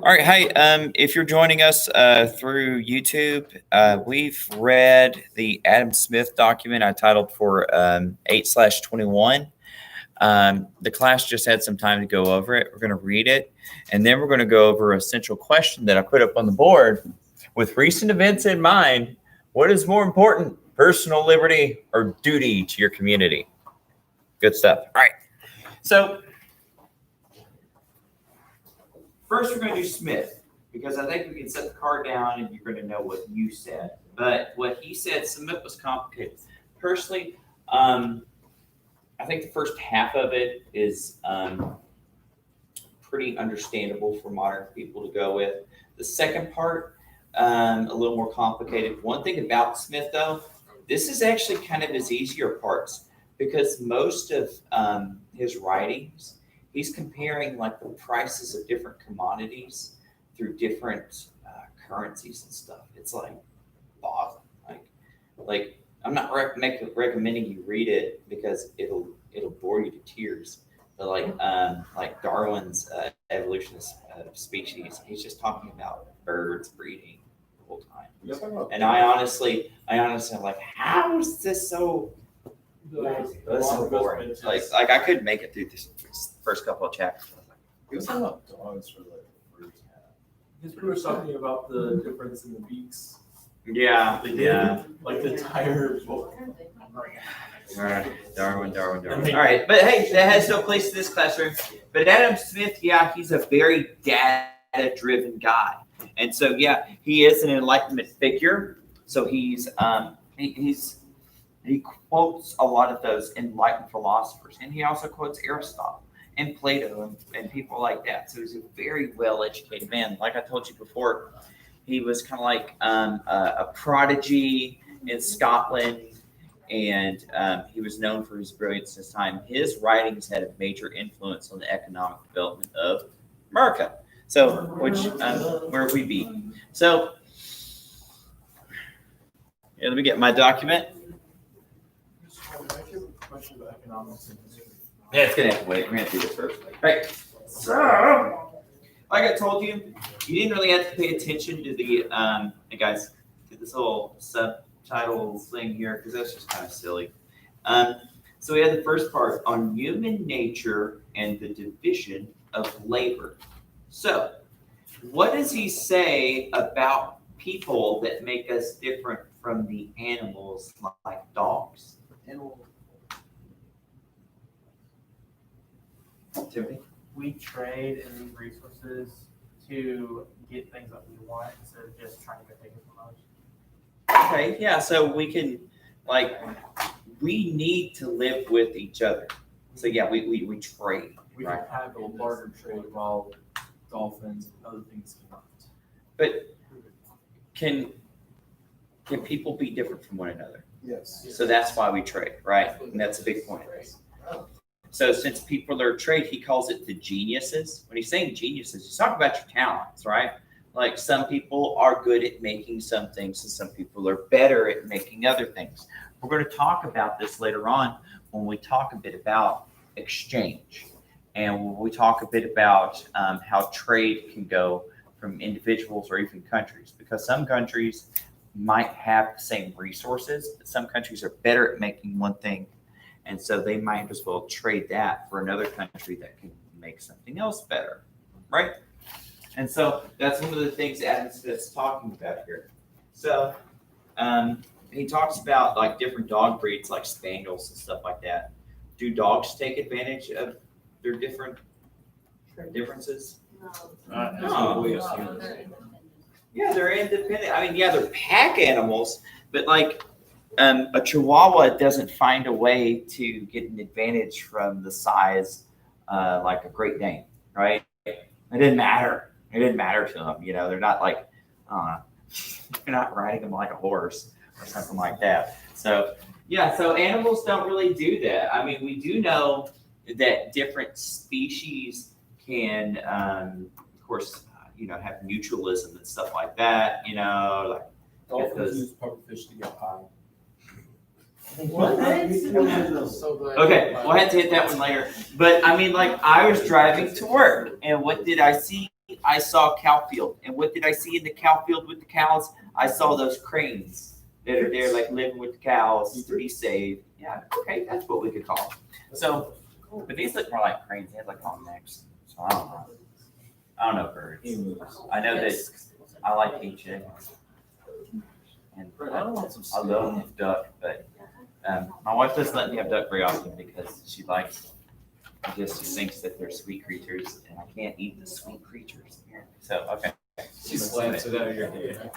All right, hi. If you're joining us through YouTube, we've read the Adam Smith document I titled for 8/21. The class just had some time to go over it. We're going to read it, and then we're going to go over a central question that I put up on the board. With recent events in mind, what is more important, personal liberty or duty to your community? Good stuff. All right. So first, we're going to do Smith, because I think we can set the card down and you're going to know what you said. But what he said, Smith was complicated. Personally, I think the first half of it is pretty understandable for modern people to go with. The second part, a little more complicated. One thing about Smith, though, this is actually kind of his easier parts, because most of his writings, he's comparing like the prices of different commodities through different currencies and stuff. It's like boggling. Like I'm not recommending you read it because it'll bore you to tears. But like Darwin's Evolution of Species, he's just talking about birds breeding the whole time. And I honestly am like, how is this so? This is so boring. Like I couldn't make it through this first couple of chapters. He was talking about dogs for like the first half. He's pretty much talking about the difference in the beaks. Yeah, Like the entire book. All right, Darwin. All right, but hey, that has no place in this classroom. But Adam Smith, yeah, he's a very data-driven guy, and so yeah, he is an Enlightenment figure. So he quotes a lot of those enlightened philosophers, and he also quotes Aristotle and Plato and people like that. So he's a very well-educated man. Like I told you before, he was kind of like a prodigy in Scotland, and he was known for his brilliance at his time. His writings had a major influence on the economic development of America. So, where we be? So, yeah, let me get my document. Question about economics and history. Yeah, it's gonna have to wait. We're gonna do this first. All right. So, like I told you, you didn't really have to pay attention to the hey guys, to this whole subtitle thing here, because that's just kind of silly. So we had the first part on human nature and the division of labor. So, what does he say about people that make us different from the animals, like dogs? Timothy? We trade in these resources to get things that we want instead of just trying to get things from others. Okay, yeah, so we can, we need to live with each other. So yeah, we trade, We right? can have a barter trade while dolphins and other things cannot. But can people be different from one another? Yes. So that's why we trade, right? And that's a big point. So since people are trade, he calls it the geniuses. When he's saying geniuses, he's talking about your talents, right? Like some people are good at making some things and some people are better at making other things. We're going to talk about this later on when we talk a bit about exchange. And when we talk a bit about how trade can go from individuals or even countries, because some countries might have the same resources, but some countries are better at making one thing. And so they might as well trade that for another country that can make something else better, right? And so that's one of the things Adam Smith's talking about here. So he talks about like different dog breeds, like spaniels and stuff like that. Do dogs take advantage of their different differences? No. Yeah, they're independent. I mean, yeah, they're pack animals, but like a Chihuahua doesn't find a way to get an advantage from the size like a Great Dane, right? It didn't matter. It didn't matter to them. They're not like, you're not riding them like a horse or something like that. So, yeah, so animals don't really do that. I mean, we do know that different species can, of course, have mutualism and stuff like that, like Dolphins use pufferfish to get high. So glad. Okay, we'll have to hit that one later. But I mean, like, I was driving to work, and what did I see? I saw cow field. And what did I see in the cow field with the cows? I saw those cranes that are there, like, living with the cows to be saved. Yeah, okay, that's what we could call them. So, but these look more like cranes. They have, like, long necks. So I don't know. I don't know birds. I know that I like paycheck. And I don't want some I love duck, but my wife doesn't let me have duck very often because she likes, she thinks that they're sweet creatures, and I can't eat the sweet creatures. So, okay. She slaps it out of your head.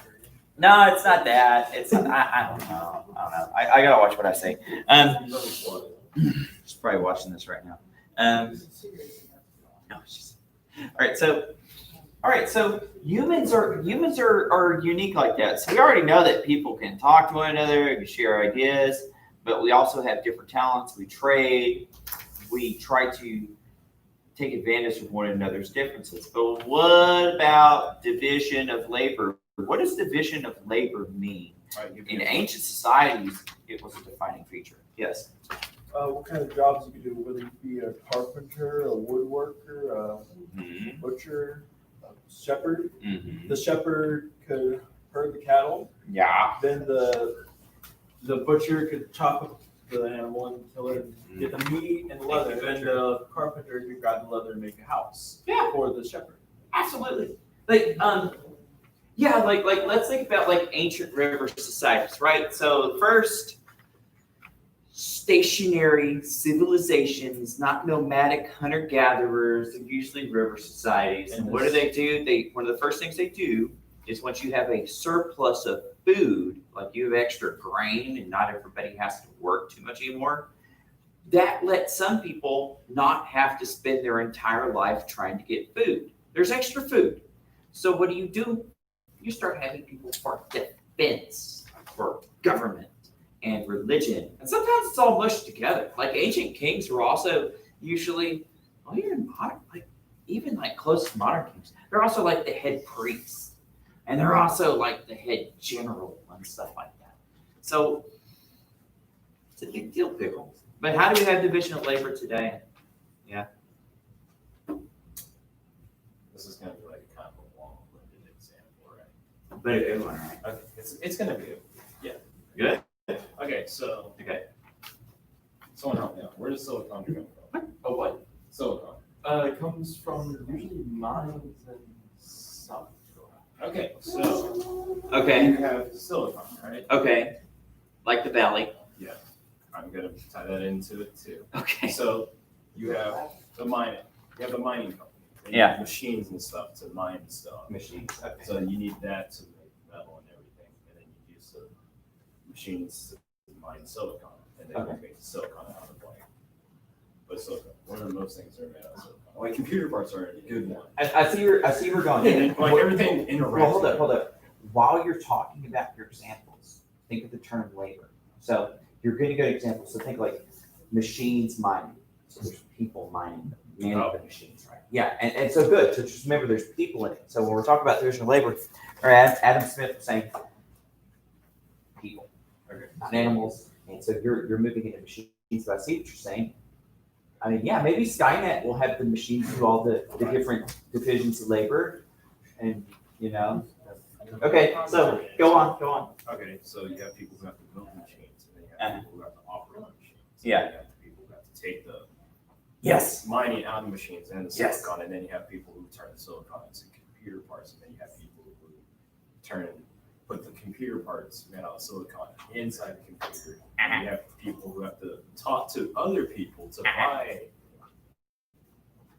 No, it's not that. It's not, I don't know. I gotta watch what I say. She's probably watching this right now. No, all right, so humans are unique like that. So we already know that people can talk to one another, can share ideas, but we also have different talents. We trade. We try to take advantage of one another's differences. But what about division of labor? What does division of labor mean? In ancient societies, it was a defining feature. Yes. What kind of jobs you could do, whether you be a carpenter, a woodworker, a Mm-hmm. butcher, a shepherd. Mm-hmm. The shepherd could herd the cattle. Yeah. Then the butcher could chop up the animal and kill it and get the meat and leather. And the carpenter could grab the leather and make a house Yeah. for the shepherd. Absolutely. Like, yeah, like let's think about like ancient river societies, right? So the first stationary civilizations, not nomadic hunter-gatherers, they're usually river societies. And what do? One of the first things they do is once you have a surplus of food, like you have extra grain and not everybody has to work too much anymore, that lets some people not have to spend their entire life trying to get food. There's extra food. So what do? You start having people for defense, for government and religion. And sometimes it's all mushed together. Like ancient kings were also usually, well, even modern, like even like close to modern kings, they're also like the head priests. And they're also like the head general and stuff like that. So it's a big deal, pickle. But how do we have division of labor today? This is gonna be like a kind of a long-winded example, right? But everyone, right? Okay, it's gonna be, Good. okay, so. Okay. Someone help me out, where does silicon come from? Oh, what? Silicon. It comes from usually mines and South Carolina. Okay, so Okay. you have silicon, right? Okay. Like the valley. I'm gonna tie that into it too. Okay. So you have the mining company. They Yeah. use machines and stuff to mine stuff. Machines. Okay. So you need that to make metal and everything, and then you use the machines to mine silicon, and then Okay. you make the silicon out of like. But silicon, one of the most things are made out of silicon. Like computer parts are a good one. I see where we're going. And then, like everything interacts. Well, hold up. While you're talking about your examples, think of the term labor. So you're getting a good example. So think like machines mining. So there's people mining the machines, right? Yeah, and so good. So just remember there's people in it. So when we're talking about division of labor, or Adam Smith was saying people, not animals. And so you're moving into machines. So I see what you're saying. I mean, yeah, maybe Skynet will have the machines do all the different divisions of labor, and you know. Okay, so go on. Okay, so you have people who have to build machines, and then you have people who have to operate the machines. Yeah. You have people who have to take the Yes. mining out of the machines and the Yes. silicon, and then you have people who turn the silicon into computer parts, and then you have people who put the computer parts made out of silicon inside the computer. And you have people who have to talk to other people to buy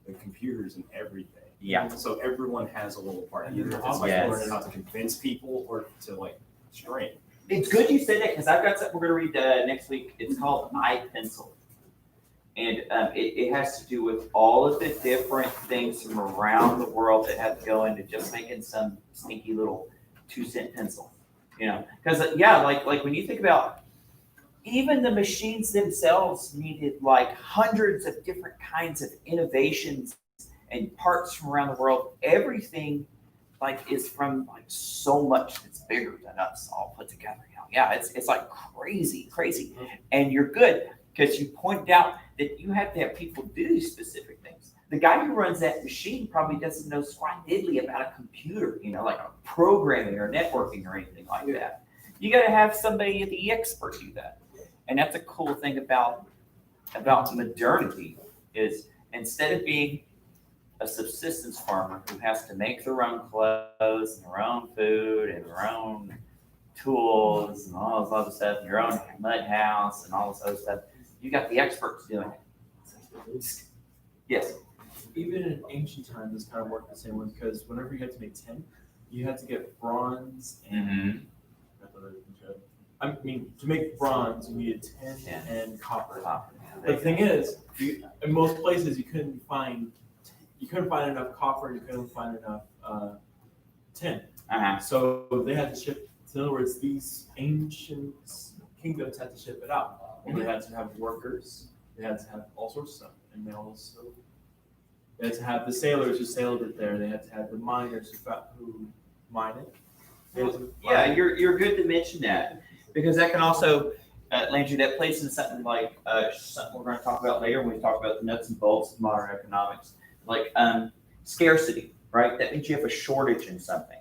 the computers and everything. Yeah. So everyone has a little part. Either it's like Yes. learning how to convince people or to like strain. It's good you said that because I've got something we're going to read next week. It's called iPencil. And it has to do with all of the different things from around the world that have to go into just making some sneaky little 2-cent pencil. You know, because like when you think about even the machines themselves needed like hundreds of different kinds of innovations and parts from around the world. Everything like is from like so much that's bigger than us all put together. You know? Yeah, it's like crazy. And you're good because you pointed out that you have to have people do these specific things. The guy who runs that machine probably doesn't know squat diddly about a computer, like a programming or networking or anything like that. You got to have somebody, the expert, do that. And that's a cool thing about modernity is instead of being a subsistence farmer who has to make their own clothes and their own food and their own tools and all this other stuff, and your own mud house and all this other stuff, you got the experts doing it. Yes. Even in ancient times, this kind of worked the same way because whenever you had to make tin, you had to get bronze and I mean, to make bronze, you needed tin and copper. The thing is, in most places you couldn't find enough copper, you couldn't find enough tin. So they had to ship. In other words, these ancient kingdoms had to ship it out. And they had to have workers. They had to have all sorts of stuff, and they had to have the sailors who sailed it there. They had to have the miners who mine it. Yeah, you're good to mention that because that can also land you that plays in something like something we're going to talk about later when we talk about the nuts and bolts of modern economics, like scarcity, right? That means you have a shortage in something,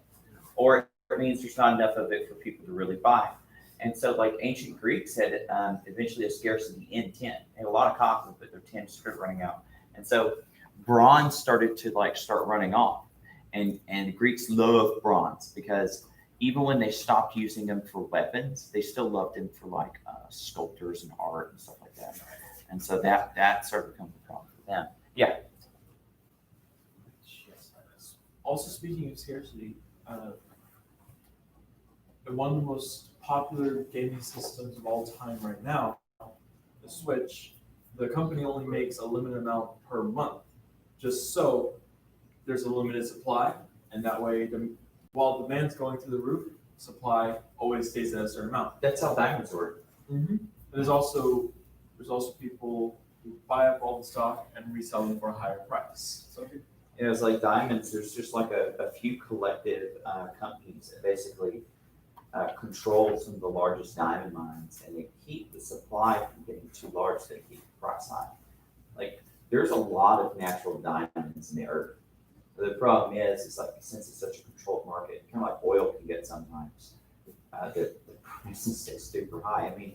or it means there's not enough of it for people to really buy. And so, like ancient Greeks had eventually a scarcity in tin. They had a lot of copper, but their tin started running out, and so bronze started to start running off. And the Greeks loved bronze because even when they stopped using them for weapons, they still loved them for sculptures and art and stuff like that. And so that started to become a problem for them. Yeah. Also, speaking of scarcity, one of the most popular gaming systems of all time right now, the Switch, the company only makes a limited amount per month, just so there's a limited supply, and that way, while demand's going through the roof, supply always stays at a certain amount. That's how diamonds work. Mm-hmm. There's also people who buy up all the stock and resell them for a higher price. So It's like diamonds. There's just like a few collective companies that basically control some of the largest diamond mines, and they keep the supply from getting too large. So they keep the price high. Like there's a lot of natural diamonds in the earth. The problem is since it's such a controlled market, kind of like oil can get sometimes, the prices stay super high. I mean,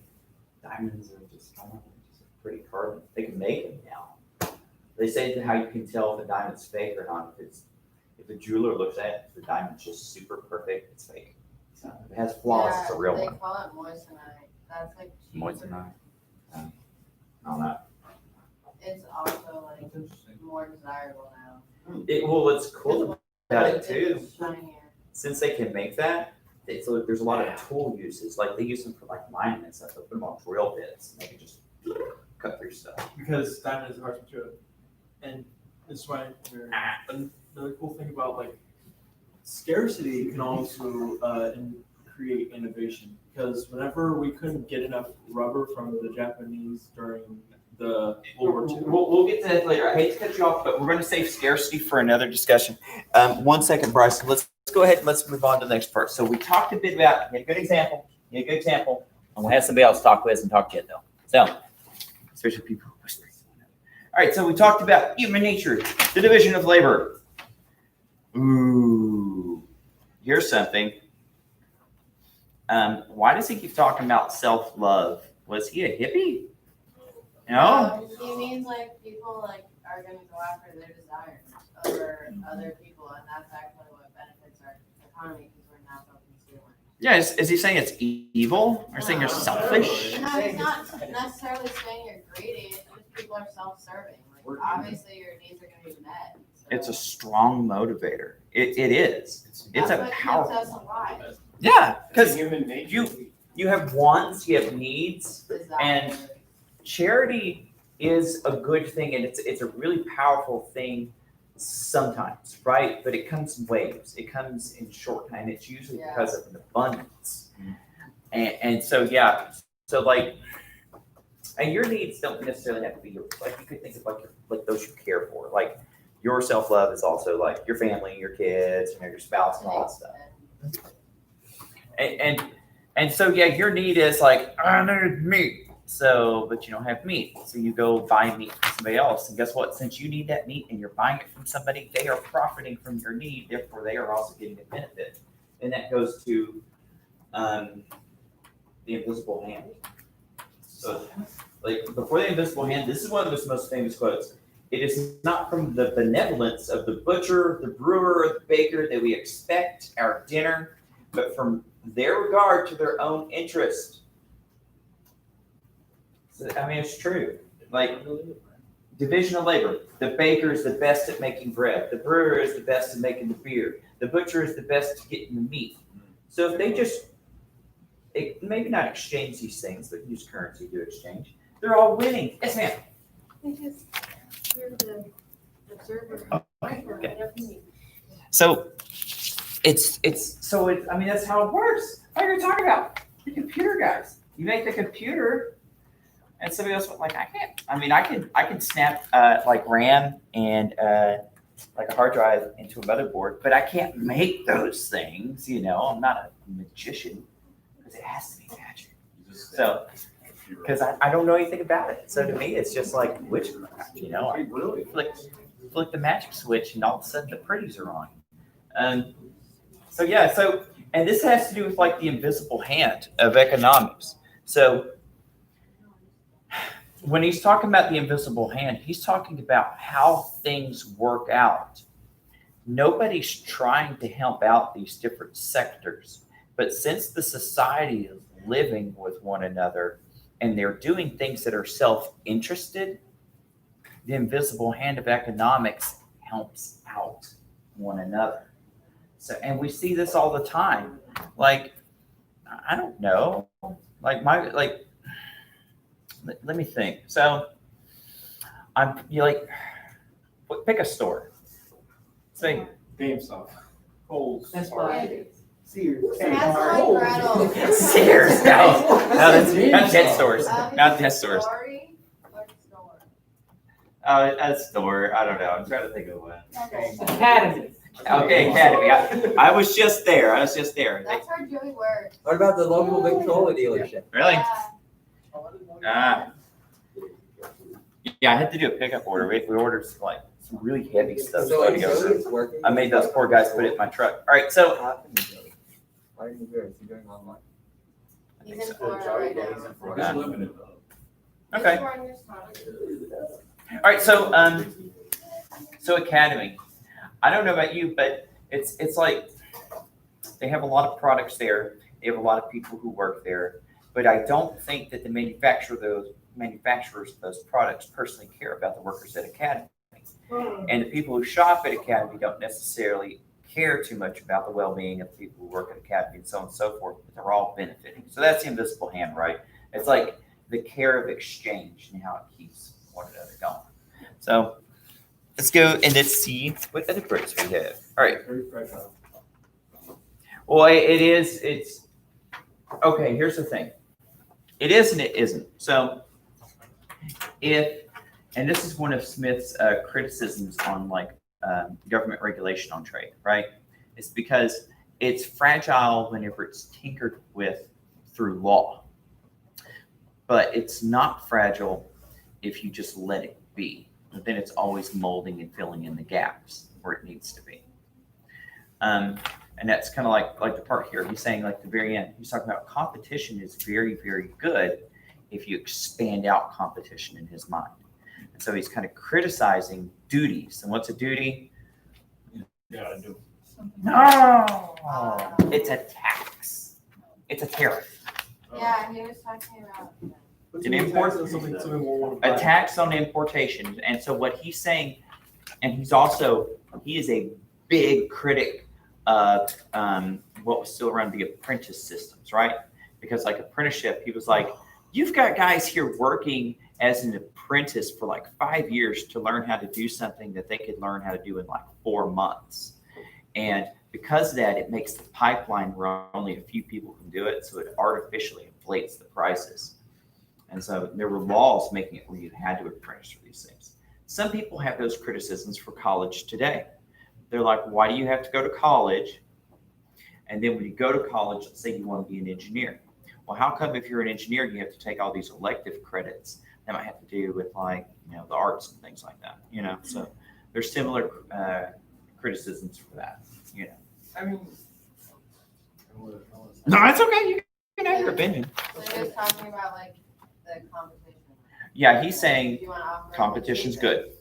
diamonds are just kind of just pretty carbon. They can make them now. They say that how you can tell if a diamond's fake or not. If the jeweler looks at it, if the diamond's just super perfect, it's fake. So if it has flaws, it's a real one. They call it moissanite. That's like cheaper. Moissanite. I don't know. It's also more desirable now. What's cool about it too, Shinier. since they can make that, so there's a lot of tool uses. Like they use them for mining and stuff. They put them on drill bits, and they can just cut through stuff. because diamond is a harsh material, and that's why another cool thing about scarcity can also create innovation. Because whenever we couldn't get enough rubber from the Japanese during the World War II, We'll get to that later. I hate to cut you off, but we're going to save scarcity for another discussion. 1 second, Bryson. Let's go ahead and let's move on to the next part. So we talked a bit about, you had a good example, and we'll have somebody else talk with us and talk to you though. So, especially people whispering. All right, so we talked about human nature, the division of labor. Ooh, here's something. Why does he keep talking about self-love? Was he a hippie? No? He means people are gonna go after their desires over other people, and that's actually what benefits our economy because we're now self-consuming. Yeah, is he saying it's evil? Or saying you're selfish? No, he's not necessarily saying you're greedy. It's just people are self-serving. Obviously, your needs are gonna be met. So It's a strong motivator. It is. It's that's a what powerful. keeps us alive. Yeah, because human nature. you have wants, you have needs. Desire. And charity is a good thing, and it's a really powerful thing sometimes, right? But it comes in waves. It comes in short time. It's usually because of an abundance. And so and your needs don't necessarily have to be your, you could think of like those you care for. your self-love is also like your family, your kids, your spouse, and all that stuff. And so yeah, your need is like, I need meat. So, but you don't have meat. So you go buy meat from somebody else. And guess what? Since you need that meat and you're buying it from somebody, they are profiting from your need. Therefore, they are also getting a benefit. And that goes to the invisible hand. So, like before the invisible hand, this is one of the most famous quotes. It is not from the benevolence of the butcher, the brewer, or the baker that we expect our dinner, but from their regard to their own interest. So, I mean, it's true. Like division of labor. The baker is the best at making bread. The brewer is the best at making the beer. The butcher is the best at getting the meat. So if they just maybe not exchange these things, but use currency to exchange, they're all winning. Yes, ma'am. Because you're the observer. Okay. So I mean that's how it works. What are you talking about? The computer guys. You make the computer and somebody else like I can't. I mean I can snap like RAM and like a hard drive into a motherboard, but I can't make those things, I'm not a magician because it has to be magic. So because I don't know anything about it. So to me it's just like witchcraft, I flick the magic switch and all of a sudden the pretties are on. And this has to do with like the invisible hand of economics. So when he's talking about the invisible hand, he's talking about how things work out. Nobody's trying to help out these different sectors, but since the society is living with one another and they're doing things that are self-interested, the invisible hand of economics helps out one another. So, and we see this all the time. Like, I don't know. Let me think. So, pick a store. Say GameStop. Kohl's. That's why. Sears. Hansel and Gretel. Sears. No, that's dead stores. Not dead stores. Story or store? A store. I don't know. I'm trying to think of one. Okay. Academy. Okay, Academy. I was just there. That's where Joey works. What about the local Victrola dealership? Really? Yeah. Yeah, I had to do a pickup order. We ordered some really heavy stuff. So I guess. it's working. I made those poor guys put it in my truck. All right, so Why are you here? Is he doing online? He's in Florida right now. Yeah. Limited. okay. Just run your stuff. All right, so Academy. I don't know about you, but it's like they have a lot of products there. They have a lot of people who work there, but I don't think that the manufacturers of those products personally care about the workers at Academy. And the people who shop at Academy don't necessarily care too much about the well-being of the people who work at Academy and so on and so forth, but they're all benefiting. So that's the invisible hand, right? It's like the care of exchange and how it keeps one another going. So let's go and let's see what other breaks we have. All right. Very fragile. Well, it's okay. Here's the thing. It is and it isn't. So and this is one of Smith's criticisms on government regulation on trade, right? It's because it's fragile whenever it's tinkered with through law, but it's not fragile if you just let it be. But then it's always molding and filling in the gaps where it needs to be. And that's kind of like the part here. He's saying like the very end, he's talking about competition is very, very good if you expand out competition in his mind. And so he's kind of criticizing duties. And what's a duty? Yeah, I do. No, it's a tax. It's a tariff. Yeah, he was talking about. An import, something more want a tax on importation. And so what he's saying, and he is a big critic of what was still around the apprentice systems, right? Because like apprenticeship, he was like, you've got guys here working as an apprentice for like 5 years to learn how to do something that they could learn how to do in like 4 months. And because of that, it makes the pipeline where only a few people can do it. So it artificially inflates the prices. And so there were laws making it where you had to apprentice for these things. some people have those criticisms for college today. They're like, why do you have to go to college? And then when you go to college, let's say you want to be an engineer. Well, how come if you're an engineer, you have to take all these elective credits that might have to do with like, the arts and things like that, So there's similar criticisms for that, I mean. No, it's okay. You can have your opinion. So you're just talking about like the competition. Yeah, he's saying You wanna offer it competition's cheaper. good.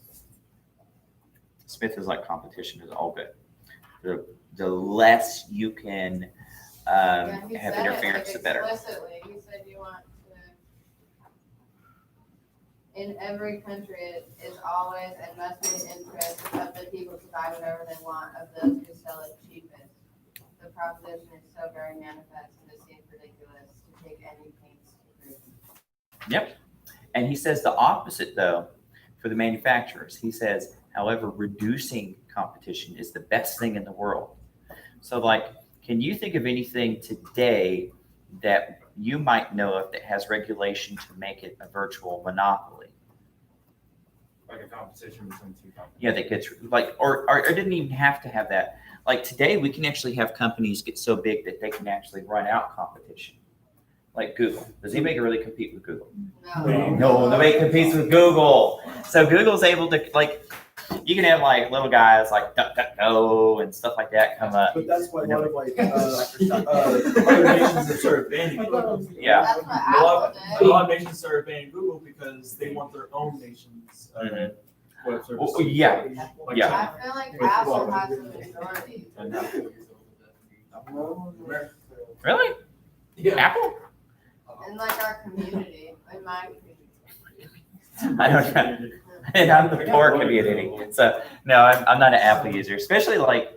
Smith is like competition is all good. The less you can Yeah, he have said it, interference, like, the better. Explicitly, he said you want to, in every country, it is always and must be the interest of the people to buy whatever they want of those who sell it cheapest. The proposition is so very manifest and it seems ridiculous to take any pains to prove it. Yep. And he says the opposite though for the manufacturers. He says, however, reducing competition is the best thing in the world. So like, can you think of anything today that you might know of that has regulation to make it a virtual monopoly? Like a competition between two companies. Yeah, that gets like, or it didn't even have to have that. Like today, we can actually have companies get so big that they can actually run out competition. Like Google. Does anybody really compete with Google? No, nobody competes with Google. So Google's able to like, you can have like little guys like DuckDuckGo and stuff like that come up. But that's why a lot of like other nations have started banning Google. Yeah. That's what A lot Apple did. of nations started banning Google because they want their own nation's Mhm. web service. Oh, yeah. Like Yeah. China. I feel like With Apple Huawei. has a majority. Really? Yeah. Apple? In like our community, in my community. I don't know. And I'm the poor community. So no, I'm not an Apple user, especially like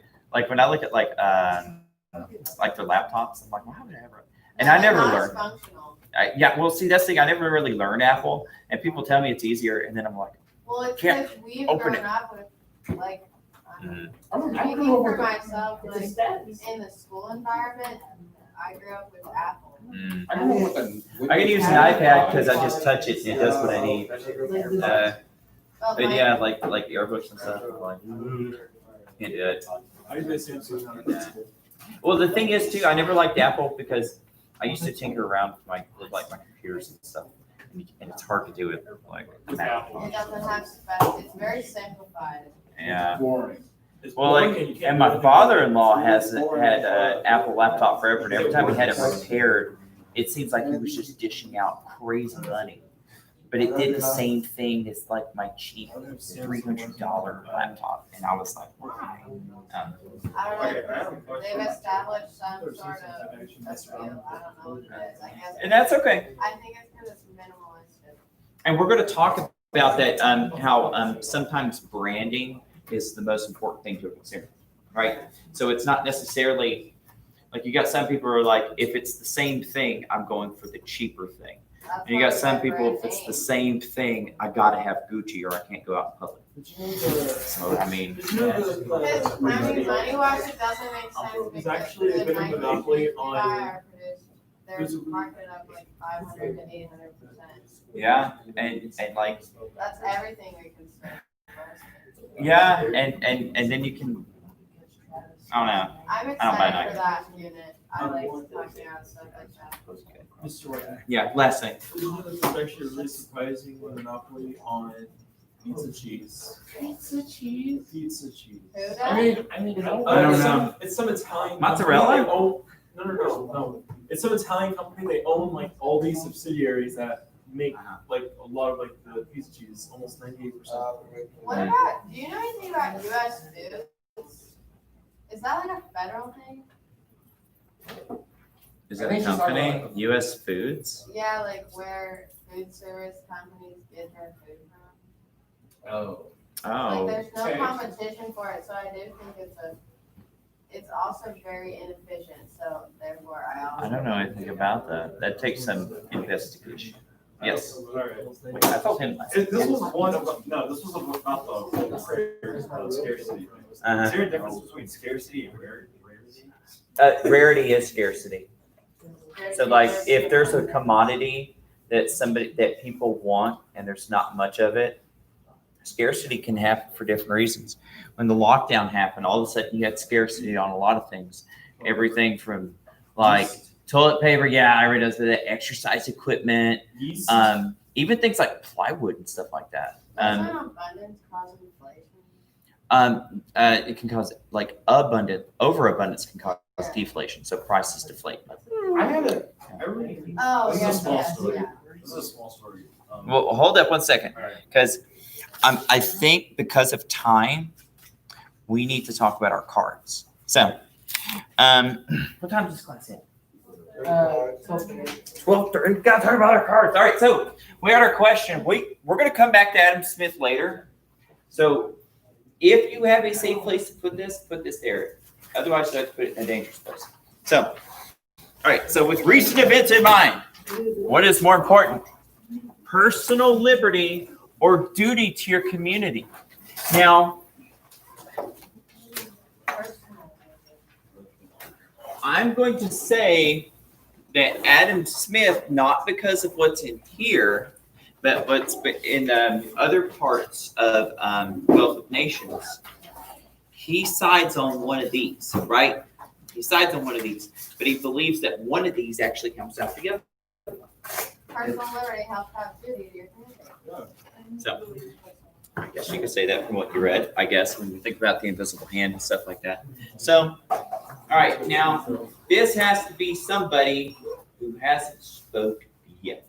when I look at like their laptops, I'm like, why would I ever? And I never Not as learned. functional. Yeah, well, see, that's the thing. I never really learned Apple, and people tell me it's easier, and then I'm like, Well, it's Can't because we've open grown it. up with like, Mhm. speaking for myself, like in the school environment, I grew up with Apple. mm. I don't know what the. I can use an iPad because I just touch it and it does what I need. But But like, yeah, like the AirBooks and stuff. I'm like, can't do it. I use Samsung now. Well, the thing is too, I never liked Apple because I used to tinker around with my computers and stuff, and it's hard to do it like Mac. it doesn't have specs, it's very simplified. Yeah. Boring. It's Well, boring like, and you can't and do my anything father-in-law with it. had an Apple laptop forever, and every time he had it repaired, it seems like he was just dishing out crazy money. But it did the same thing as like my cheap $300 laptop, and I was like, why? I don't know, they've established some sort of appeal, I don't know what it is, I guess. And that's okay. I think it's because it's minimalistic. And we're going to talk about that, how sometimes branding is the most important thing to a consumer, right? So it's not necessarily, like you got some people who are like, if it's the same thing, I'm going for the cheaper thing. That's And you why got it's some like people, brand if it's the name. same thing, I gotta have Gucci or I can't go out in public. So, I mean, Because, I mean, money-wise, it doesn't make sense There's because actually a the bit of Nike monopoly shoes we on- buy are produced, they're marketed up like 500 to 800%. yeah, and like, That's everything we consume. yeah, and then you can, I don't know. I'm buy excited Nike. for that unit. I like talking about stuff like that. Mr. White, Yeah, last thing. it's actually really surprising monopoly on pizza cheese. Pizza cheese? Pizza cheese. Who does? I don't It's know. It's some Italian. Mozzarella? company. They own- No. It's some Italian company. They own like all these subsidiaries that make like a lot of like the pizza cheese, almost 98%. What about, do you know anything about US Foods? Is that like a federal thing? Is I that a think she's talking company? about- US Foods? Yeah, like where food service companies get their food from. Oh. Like Oh, there's no okay. competition for it, so I do think it's also very inefficient, so therefore I also. I don't know anything about that. That takes some investigation. Yes. Alright. Wait, I told him last. This was one of, no, this was about the scarcity. Uh-huh. Is there a difference between scarcity and rarity? Rarity is scarcity. So like, if there's a commodity that people want and there's not much of it, Scarcity can happen for different reasons. When the lockdown happened, all of a sudden you had scarcity on a lot of things. Everything from like toilet paper, yeah, I read the exercise equipment, Yeast. even things like plywood and stuff like that. Doesn't abundance cause inflation? It can cause like overabundance can cause deflation, so prices deflate. I had a, Oh, This is a yes, small yes, story. yeah. This is a small story. Well, hold up one second, All right. because I think because of time, we need to talk about our cards. So, what time does this class end? 12:30. Got to talk about our cards. All right, so we got our question. We're going to come back to Adam Smith later. So, if you have a safe place to put this there. Otherwise, you have to put it in a dangerous place. So, all right. So, with recent events in mind, what is more important? Personal liberty or duty to your community? Now, I'm going to say that Adam Smith, not because of what's in here, but what's in other parts of Wealth of Nations, he sides on one of these, right? He sides on one of these, but he believes that one of these actually comes out together. Personal liberty helps have duty to your community. So, I guess you could say that from what you read, I guess, when you think about the invisible hand and stuff like that. So, all right, now, this has to be somebody who hasn't spoke yet.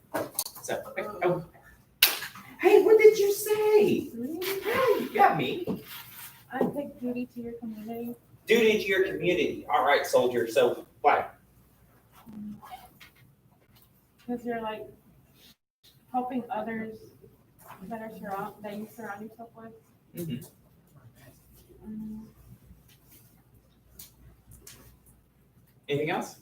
So, oh. Hey, what did you say? Hey, you got me. I think duty to your community. Duty to your community. All right, soldier. So, why? Because you're like helping others that you surround yourself with. Mhm. Anything else?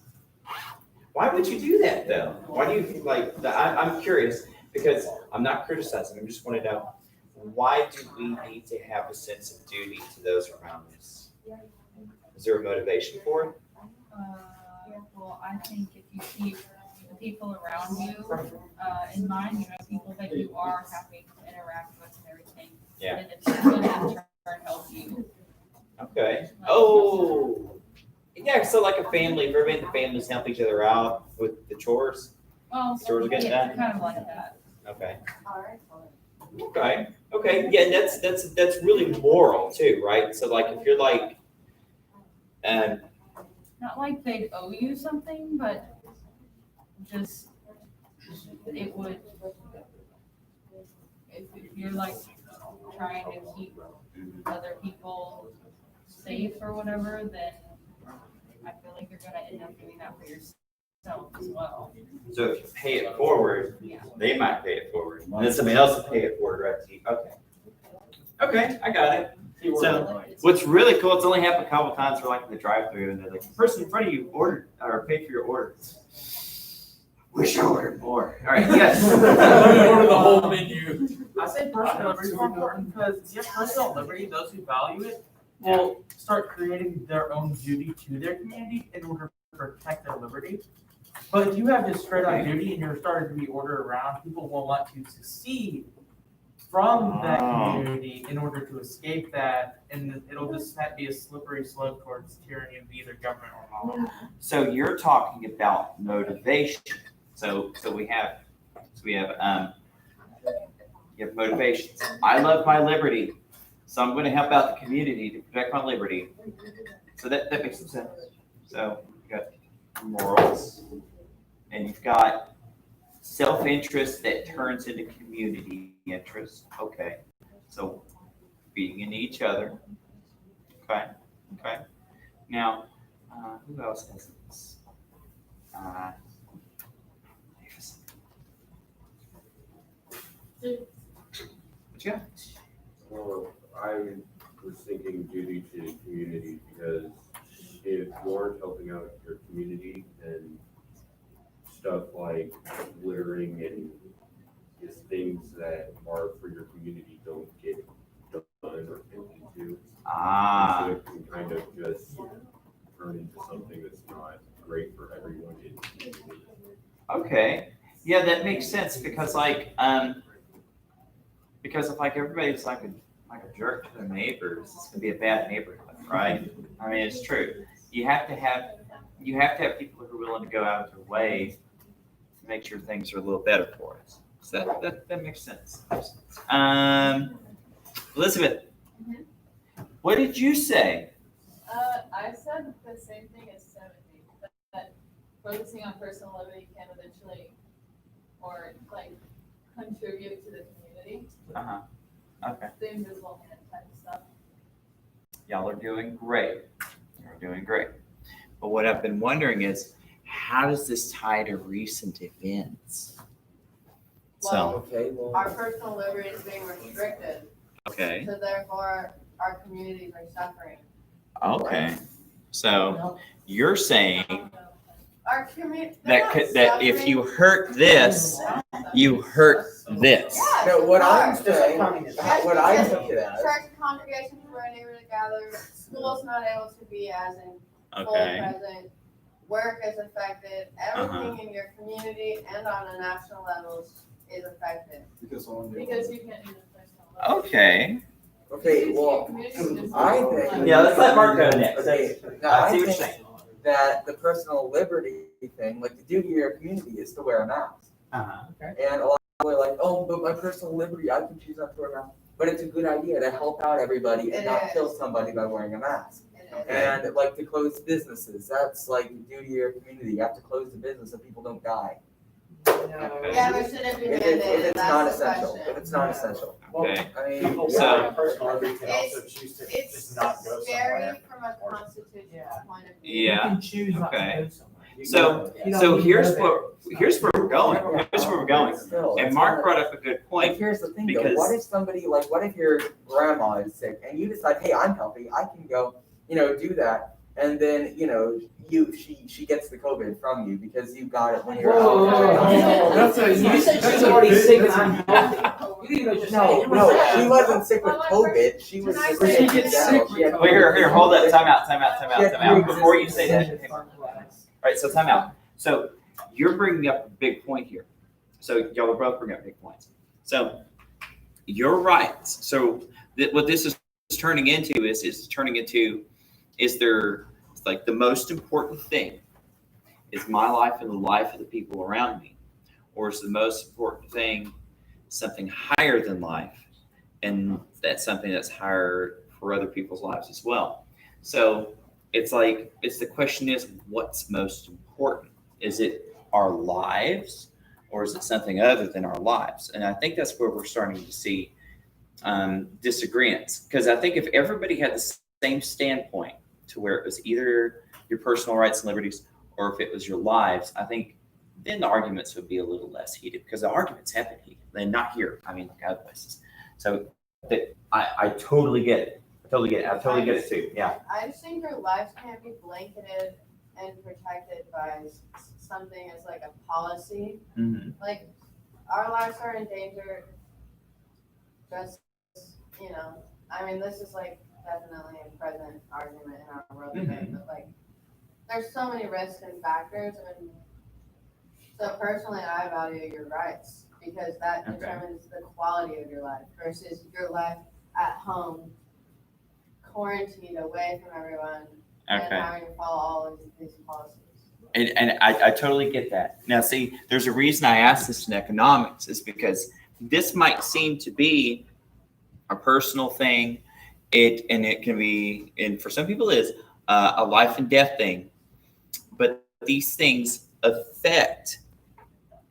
Why would you do that, though? Why do you think like that? I'm curious because I'm not criticizing. I just want to know, why do we need to have a sense of duty to those around us? Is there a motivation for it? Well, I think if you keep the people around you in mind, you know, people that you are happy to interact with and everything. Yeah. And it's going to in turn help you. Okay. Oh, yeah. So like a family, if everybody in the families help each other out with the chores. Well, Chores getting yeah, done? kind of like that. Okay. All right. Okay. Okay. Yeah. That's really moral too, right? So like if you're like, Not like they'd owe you something, but just it would, if you're like trying to keep other people safe or whatever, then I feel like you're gonna end up doing that for yourself as well. so if you pay it forward, Yeah. they might pay it forward, and then somebody else will pay it forward, right? to you. Okay. Okay, I got it. So what's really cool, it's only happened a couple times for like in the drive-through, and they're like, the person in front of you ordered or paid for your order. Wish I ordered more. All right, yes. Order the whole menu. I say personal liberty is more important because if you have personal liberty, those who value it will start creating their own duty to their community in order to protect their liberty. But if you have just straight on duty and you're starting to be ordered around, people will want to secede from that community in order to escape that, and it'll just be a slippery slope towards tyranny of either government or law. So you're talking about motivation. So we have you have motivations. I love my liberty, so I'm going to help out the community to protect my liberty. So that makes some sense. So you got morals, and you've got self-interest that turns into community interest. Okay, so feeding into each other. Okay. Now, who else has this? What you got? Well, I was thinking duty to the community because if you aren't helping out your community, then stuff like littering and just things that are for your community don't get done or tended to. So it can kind of just turn into something that's not great for everyone in the community. Okay. Yeah, that makes sense because because if like everybody's like a jerk to their neighbors, it's gonna be a bad neighborhood, right? I mean, it's true. You have to have people who are willing to go out of their way to make sure things are a little better for us. So that makes sense. Elizabeth, what did you say? I said the same thing as 70, that focusing on personal liberty can eventually, or like, contribute to the community, Okay. the invisible hand type stuff. Y'all are doing great. You're doing great. But what I've been wondering is, how does this tie to recent events? So, Okay, well, Our personal liberty is being restricted, okay, so therefore our communities are suffering. okay. So you're saying Our community. that if you hurt this, you hurt this. Yes, no, what of I'm course. saying, Yes, what I because took it as, Church congregations were unable to gather, school's not able to be as in full Okay. present, work is affected, everything in your community and on a national level is affected. Because on the. Because you can't do the personal liberty. Okay. okay, well, I think. Yeah, let's let Mark go next. Okay, no, I I see what you're think saying. that the personal liberty thing, like the duty of your community is to wear a mask. Okay. And a lot of people are like, oh, but my personal liberty, I can choose not to wear a mask. But it's a good idea to help out everybody and It not is. kill somebody by wearing a mask. It is. And like to close businesses, that's like the duty of your community. You have to close the business so people don't die. Yeah, but should it be If mandated? it's not That's the essential, if question. it's not essential. Okay. I mean, People So- with personal liberty can also choose to It's just not go scary somewhere. from a constitutional point of view. Yeah. can choose not to Okay. go somewhere. So here's where we're going. Here's where we're going. Still, And it's Mark not- brought up a good Like, point. here's the thing though, because- what if somebody, like, what if your grandma is sick and you decide, hey, I'm healthy, I can go, do that. And then, she gets the COVID from you because you got it when you were Whoa, out. that's a. You said that's she's a already big- sick and I'm healthy. You didn't even just say it. No, she wasn't sick with COVID, she was Can I sick say in She gets general. sick She had with Wait, here, hold up, time out. Yeah, Before you say that, okay, Mark. All right, so time out. So you're bringing up a big point here. So y'all are both bringing up big points. So you're right. So what this is turning into is there like the most important thing is my life and the life of the people around me, or is the most important thing something higher than life, and that's something that's higher for other people's lives as well. So the question is, what's most important? Is it our lives, or is it something other than our lives? And I think that's where we're starting to see disagreements. Because I think if everybody had the same standpoint to where it was either your personal rights and liberties, or if it was your lives, I think then the arguments would be a little less heated, because the arguments have been heated, and not here. I mean, like other places. So I totally get it. I totally get it too. Yeah. I just think our lives can't be blanketed and protected by something as like a policy. Mm-hmm. Like, our lives are endangered. Just, I mean, this is like definitely a present argument in our world today, but like, there's so many risks and factors, and so personally, I value your rights because that Okay. determines the quality of your life versus your life at home, quarantined away from everyone, and Okay. having to follow all of these policies. And I totally get that. Now, see, there's a reason I asked this in economics, is because this might seem to be a personal thing. It can be, and for some people, it is a life and death thing. But these things affect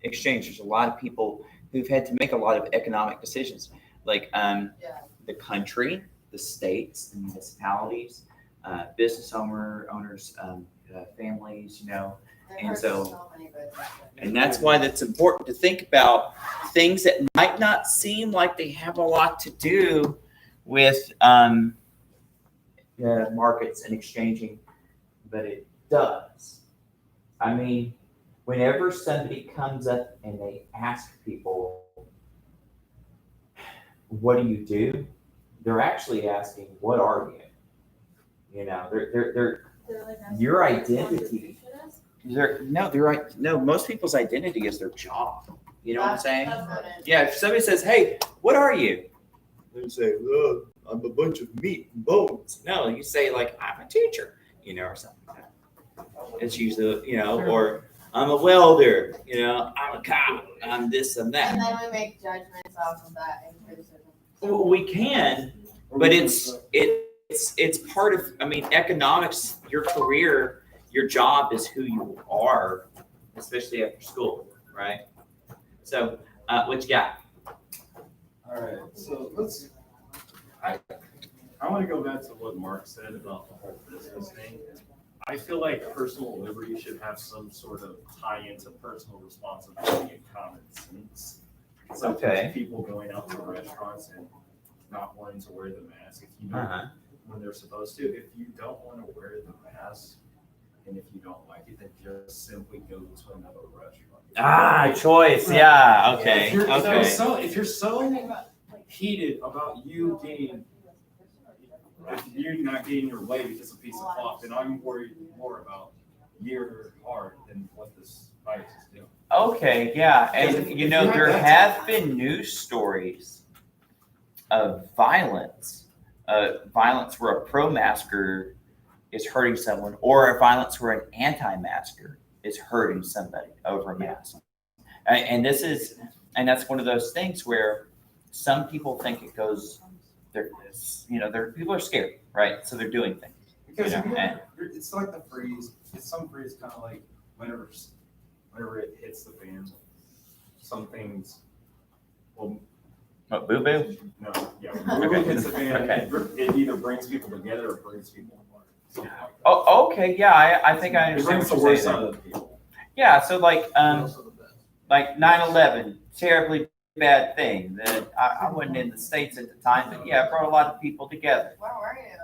exchange. There's a lot of people who've had to make a lot of economic decisions, like the country, the states, the municipalities, business owners, families, It And hurts so- many businesses. and that's why that's important to think about things that might not seem like they have a lot to do with markets and exchanging, but it does. I mean, whenever somebody comes up and they ask people, what do? They're actually asking, what are you? They're your identity. Most people's identity is their job. You know what I'm saying? That's what it is. Yeah, if somebody says, hey, what are you? and say, "Look, I'm a bunch of meat and bones." No, you say like, "I'm a teacher," or something like that. It's usually, or I'm a welder, I'm a cop, I'm this and that. And then we make judgments off of that and criticism. Well, we can, but it's part of, economics, your career, your job is who you are, especially after school, right? So, what you got? All right, so I want to go back to what Mark said about the whole business thing. I feel like personal liberty should have some sort of tie into personal responsibility and common sense. Okay. People going out to restaurants and not wanting to wear the mask if you don't, when they're supposed to. If you don't want to wear the mask, and if you don't like it, then just simply go to another restaurant. Choice. Yeah. Okay. If you're, Okay. if you're so heated about you not getting your way because of a piece of cloth, then I'm worried more about your heart than what this virus is doing. Okay. Yeah. And there have been news stories of violence where a pro-masker is hurting someone, or a violence where an anti-masker is hurting somebody over a mask. And that's one of those things where some people think it goes, people are scared, right? So they're doing things. Because it's like the freeze. It's some freeze kind of like whenever it hits the fan, some things will. What, boo-boo? No, yeah. When it hits the fan, it either brings people together or brings people apart. Something like that. Oh, okay. Yeah, I think I It understand brings the what worst you're out saying. of the people. Yeah, so like 9/11, terribly bad thing that I wasn't in the States at the time, but yeah, it brought a lot of people together. Where were you? In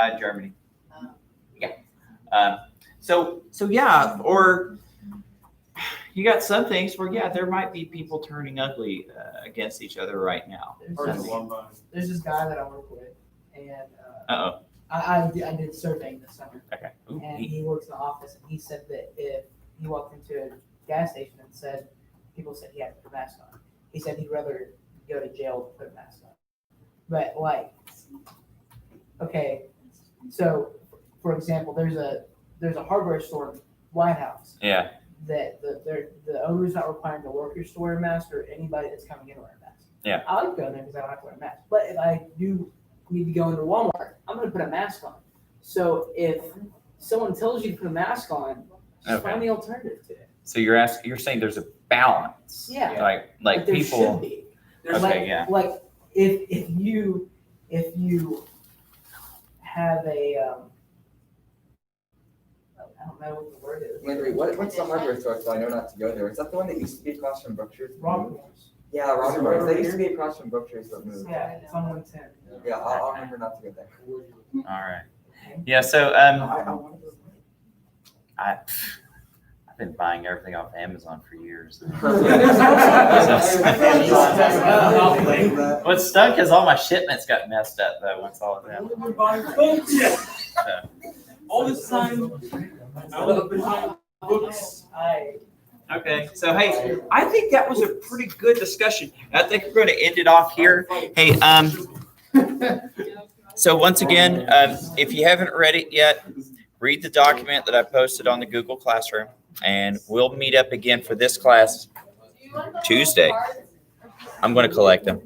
Italy? Germany. Oh. Yeah. So yeah, or you got some things where there might be people turning ugly against each other right now. There's this guy that I work with, and Uh-oh. I did surveying this summer, Okay. Ooh, and neat. he works in the office, and he said that if he walked into a gas station and people said he had to put a mask on, he said he'd rather go to jail than put a mask on. But okay, so for example, there's a hardware store in White House Yeah. that the owner's not requiring the workers to wear a mask or anybody that's coming in to wear a mask. Yeah. I like going there because I don't have to wear a mask. But if I do need to go into Walmart, I'm going to put a mask on. So if someone tells you to put a mask on, just find the alternative to it. So you're saying there's a balance. Yeah. Like there people. should be. Okay, yeah. Like if you have a I don't know what the word is. Landry, what's the hardware store so I know not to go there? Is that the one that used to be across from Brookshire's? Rockmores. Yeah, Rockmores. That used to be across from Brookshire's but moved. Yeah, it's on 110. Yeah, I'll remember not to go there. All right. Yeah. So I've been buying everything off Amazon for years. What's stunk is all my shipments got messed up though once all of that. All this time, I would have been buying books. Okay, so hey, I think that was a pretty good discussion. I think we're going to end it off here. Hey, so once again, if you haven't read it yet, read the document that I posted on the Google Classroom, and we'll meet up again for this class Tuesday. I'm going to collect them.